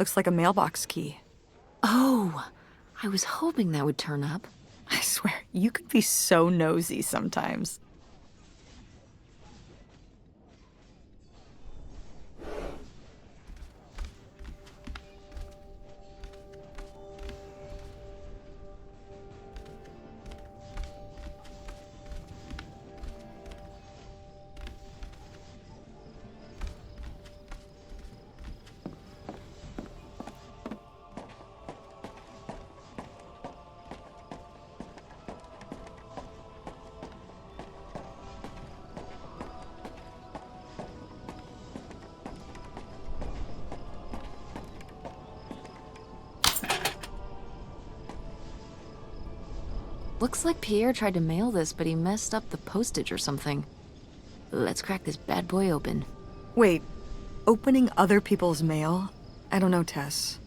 Looks like a mailbox key. Oh, I was hoping that would turn up. I swear, you could be so nosy sometimes. Looks like Pierre tried to mail this, but he messed up the postage or something. Let's crack this bad boy open. Wait, opening other people's mail? I don't know, Tess.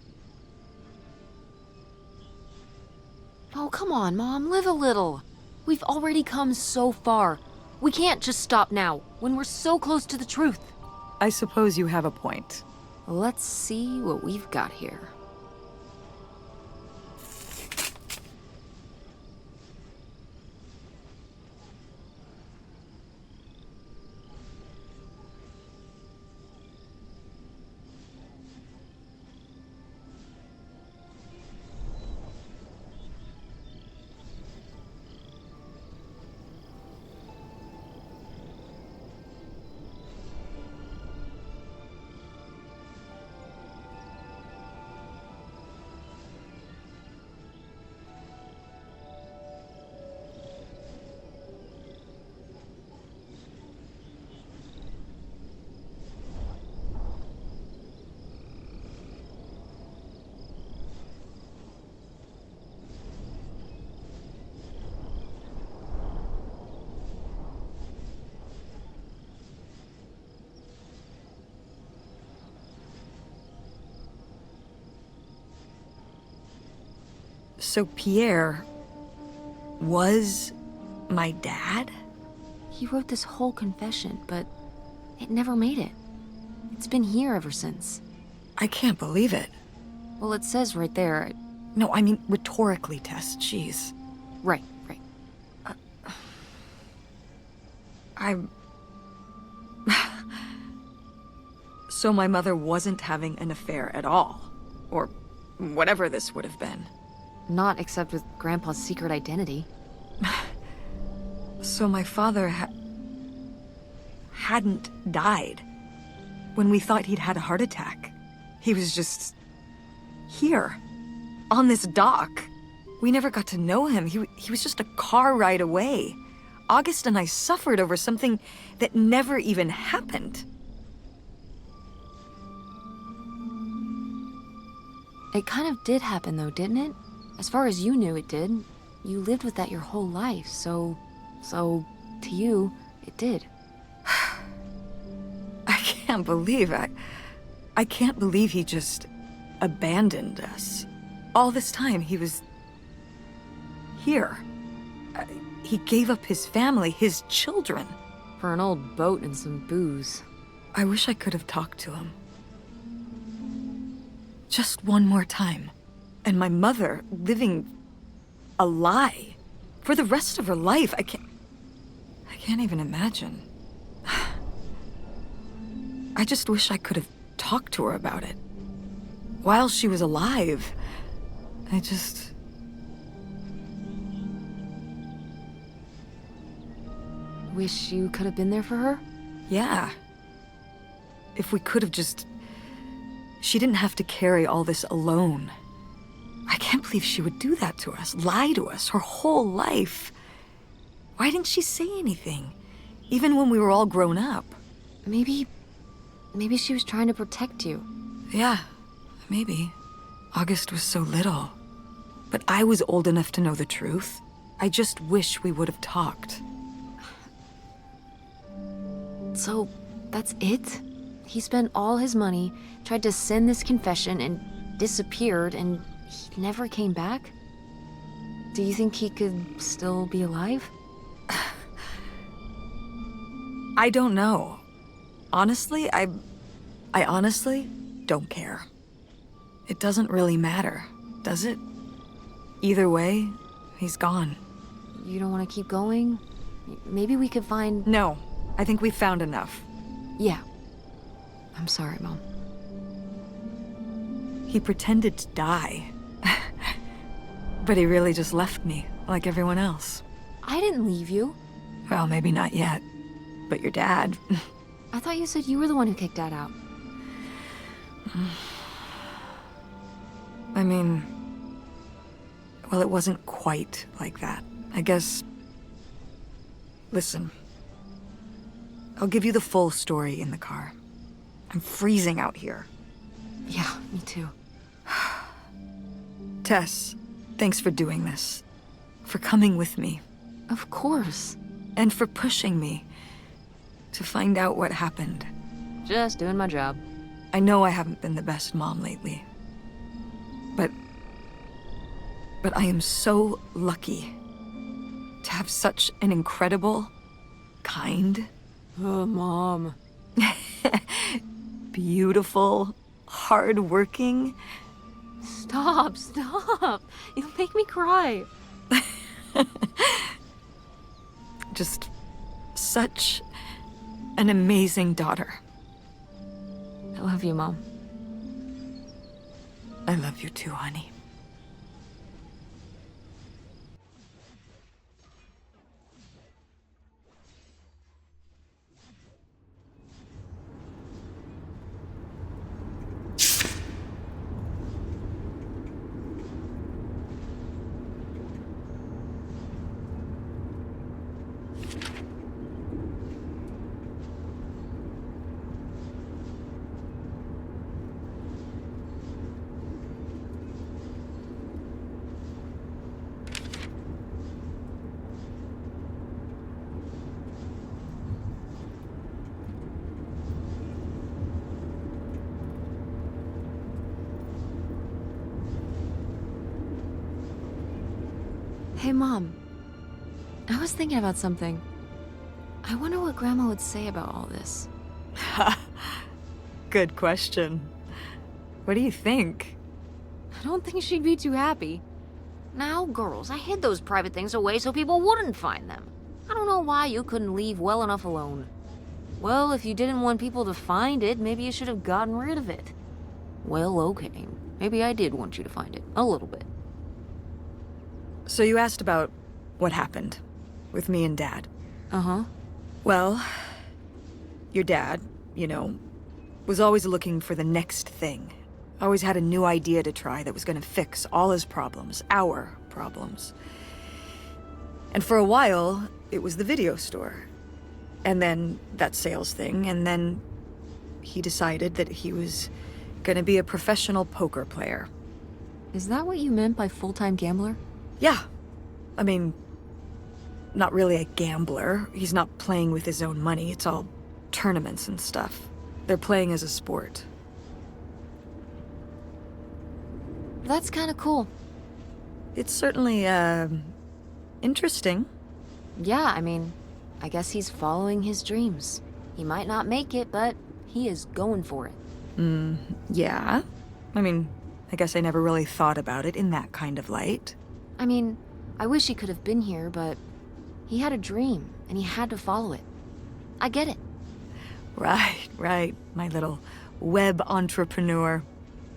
Oh, come on, Mom, live a little. We've already come so far. We can't just stop now, when we're so close to the truth. I suppose you have a point. Let's see what we've got here. So Pierre was my dad? He wrote this whole confession, but it never made it. It's been here ever since. I can't believe it. Well, it says right there. No, I mean rhetorically, Tess. Jeez. Right. I'm... So my mother wasn't having an affair at all. Or whatever this would have been. Not except with Grandpa's secret identity. So my father hadn't died. When we thought he'd had a heart attack. He was just... here. On this dock. We never got to know him. He was just a car ride away. August and I suffered over something that never even happened. It kind of did happen though, didn't it? As far as you knew, it did. You lived with that your whole life, so to you, it did. I can't believe I can't believe he just abandoned us. All this time, he was here. He gave up his family, his children. For an old boat and some booze. I wish I could have talked to him. Just one more time. And my mother living a lie for the rest of her life. I can't even imagine. I just wish I could have talked to her about it. While she was alive, I just... Wish you could have been there for her? Yeah. If we could have just... She didn't have to carry all this alone. I can't believe she would do that to us, lie to us, her whole life. Why didn't she say anything? Even when we were all grown up. Maybe she was trying to protect you. Yeah, maybe. August was so little. But I was old enough to know the truth. I just wish we would have talked. So, that's it? He spent all his money, tried to send this confession, and disappeared, and he never came back? Do you think he could still be alive? I don't know. Honestly, I honestly don't care. it doesn't really matter, does it? Either way, he's gone. You don't want to keep going? Maybe we could find... No, I think we've found enough. Yeah. I'm sorry, Mom. He pretended to die. But he really just left me, like everyone else. I didn't leave you. Well, maybe not yet. But your dad... I thought you said you were the one who kicked Dad out. I mean... Well, it wasn't quite like that. I guess... Listen. I'll give you the full story in the car. I'm freezing out here. Yeah, me too. Tess, thanks for doing this. For coming with me. Of course. And for pushing me to find out what happened. Just doing my job. I know I haven't been the best mom lately. But I am so lucky to have such an incredible, kind, Oh, Mom. beautiful, hardworking... Stop. You'll make me cry. Just such an amazing daughter. I love you, Mom. I love you too, honey. Hey, Mom. I was thinking about something. I wonder what Grandma would say about all this. Good question. What do you think? I don't think she'd be too happy. Now, girls, I hid those private things away so people wouldn't find them. I don't know why you couldn't leave well enough alone. Well, if you didn't want people to find it, maybe you should have gotten rid of it. Well, okay. Maybe I did want you to find it. A little bit. So you asked about what happened with me and Dad. Uh-huh. Well, your dad, was always looking for the next thing. Always had a new idea to try that was going to fix all his problems, our problems. And for a while, it was the video store. And then that sales thing, and then he decided that he was going to be a professional poker player. Is that what you meant by full-time gambler? Yeah. I mean, not really a gambler. He's not playing with his own money. It's all tournaments and stuff. They're playing as a sport. That's kind of cool. It's certainly, interesting. Yeah, I mean, I guess he's following his dreams. He might not make it, but he is going for it. Yeah. I mean, I guess I never really thought about it in that kind of light. I mean, I wish he could have been here, but he had a dream, and he had to follow it. I get it. Right, my little web entrepreneur.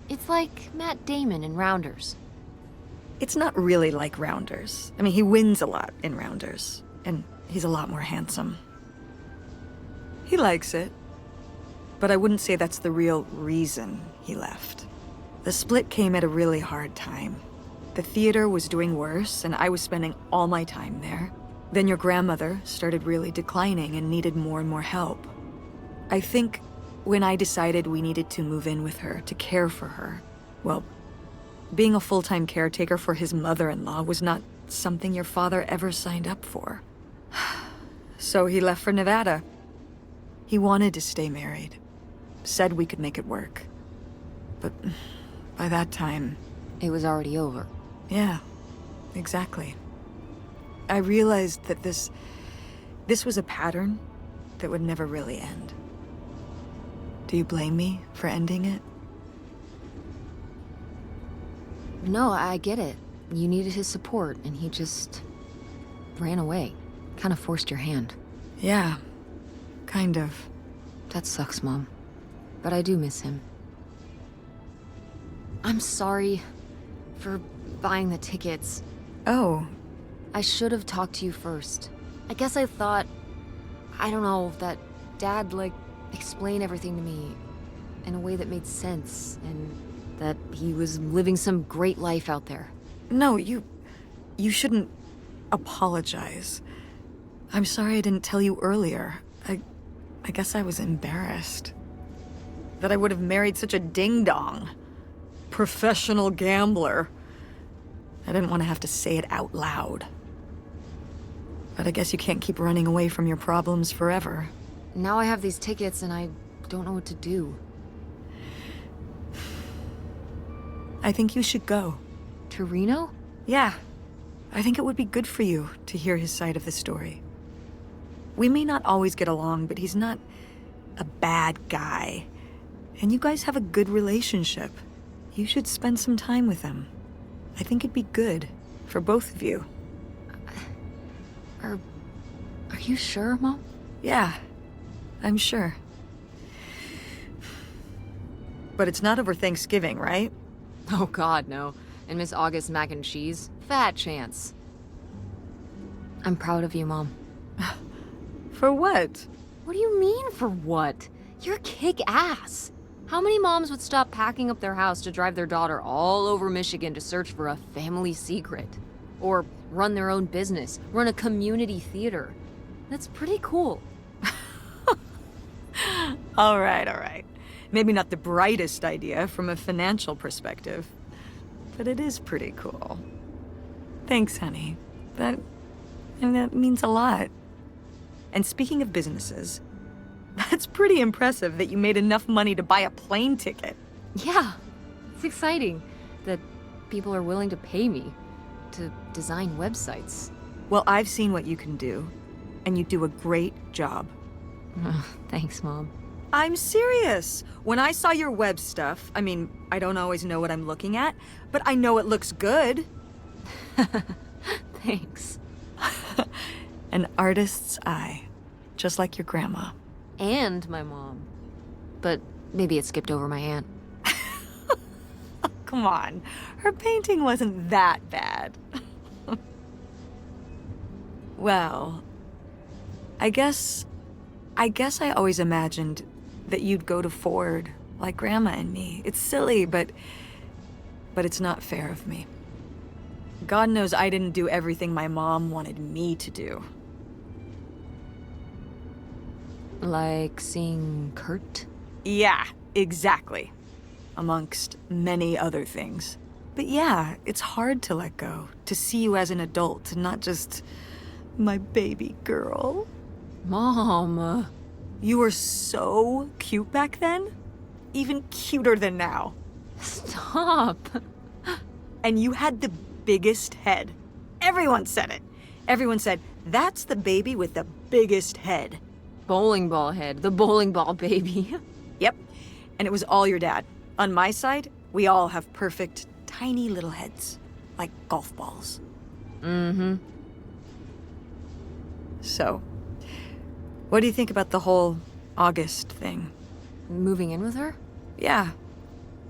It's like Matt Damon in Rounders. It's not really like Rounders. I mean, he wins a lot in Rounders, and he's a lot more handsome. He likes it, but I wouldn't say that's the real reason he left. The split came at a really hard time. The theater was doing worse, and I was spending all my time there. Then your grandmother started really declining and needed more and more help. I think when I decided we needed to move in with her to care for her, well, being a full-time caretaker for his mother-in-law was not something your father ever signed up for. So he left for Nevada. He wanted to stay married. Said we could make it work. But by that time... It was already over. Yeah, exactly. I realized that this was a pattern that would never really end. Do you blame me for ending it? No, I get it. You needed his support, and he just ran away. Kind of forced your hand. Yeah, kind of. That sucks, Mom. But I do miss him. I'm sorry for buying the tickets. Oh, I should have talked to you first. I guess I thought, I don't know, that Dad, explained everything to me in a way that made sense, and that he was living some great life out there. no, you shouldn't apologize. I'm sorry I didn't tell you earlier. I guess I was embarrassed. That I would have married such a ding-dong. Professional gambler. I didn't want to have to say it out loud. But I guess you can't keep running away from your problems forever. Now I have these tickets and I don't know what to do. I think you should go. To Reno? Yeah. I think it would be good for you to hear his side of the story. We may not always get along, but he's not a bad guy. And you guys have a good relationship. You should spend some time with him. I think it'd be good for both of you. Are you sure, Mom? Yeah, I'm sure. But it's not over Thanksgiving, right? Oh God, no. And Miss August mac and cheese? Fat chance. I'm proud of you, Mom. For what? What do you mean, for what? You're kick-ass. How many moms would stop packing up their house to drive their daughter all over Michigan to search for a family secret? Or run their own business, run a community theater? That's pretty cool. All right. Maybe not the brightest idea from a financial perspective, but it is pretty cool. Thanks, honey. That means a lot. And speaking of businesses, that's pretty impressive that you made enough money to buy a plane ticket. Yeah, it's exciting that people are willing to pay me to design websites. Well, I've seen what you can do, and you do a great job. Thanks, Mom. I'm serious. When I saw your web stuff, I don't always know what I'm looking at, but I know it looks good. Thanks. An artist's eye, just like your grandma. And my mom. But maybe it skipped over my aunt. Come on, her painting wasn't that bad. Well, I guess I always imagined that you'd go to Ford like Grandma and me. It's silly, but it's not fair of me. God knows I didn't do everything my mom wanted me to do. Like seeing Kurt? Yeah, exactly. Amongst many other things. But yeah, it's hard to let go, to see you as an adult, and not just my baby girl. Mom. You were so cute back then, even cuter than now. Stop. And you had the biggest head. Everyone said it. Everyone said, that's the baby with the biggest head. Bowling ball head, the bowling ball baby. Yep, and it was all your dad. On my side, we all have perfect, tiny little heads, like golf balls. Mm-hmm. So, what do you think about the whole August thing? Moving in with her? Yeah,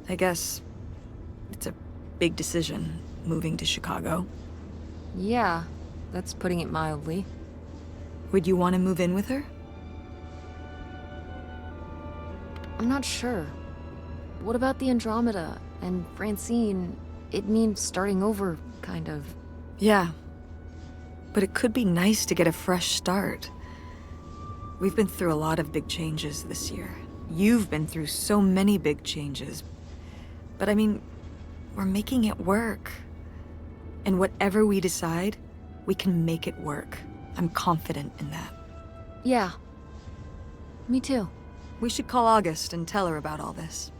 I guess it's a big decision, moving to Chicago. Yeah, that's putting it mildly. Would you want to move in with her? I'm not sure. What about the Andromeda and Francine? It means starting over, kind of. Yeah, but it could be nice to get a fresh start. We've been through a lot of big changes this year. You've been through so many big changes. But we're making it work. And whatever we decide, we can make it work. I'm confident in that. Yeah. Me too. We should call August and tell her about all this.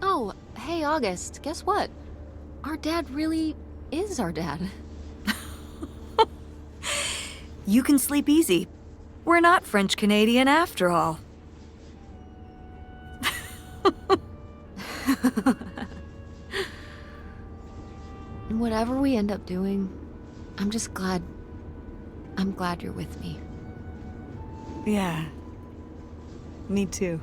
Oh, hey, August, guess what? Our dad really is our dad. You can sleep easy. We're not French-Canadian after all. whatever we end up doing, I'm just glad. I'm glad you're with me. Yeah. Me too.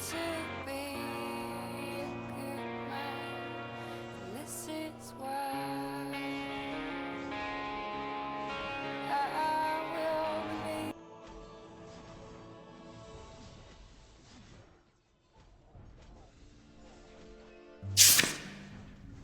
To be a good man, this is why.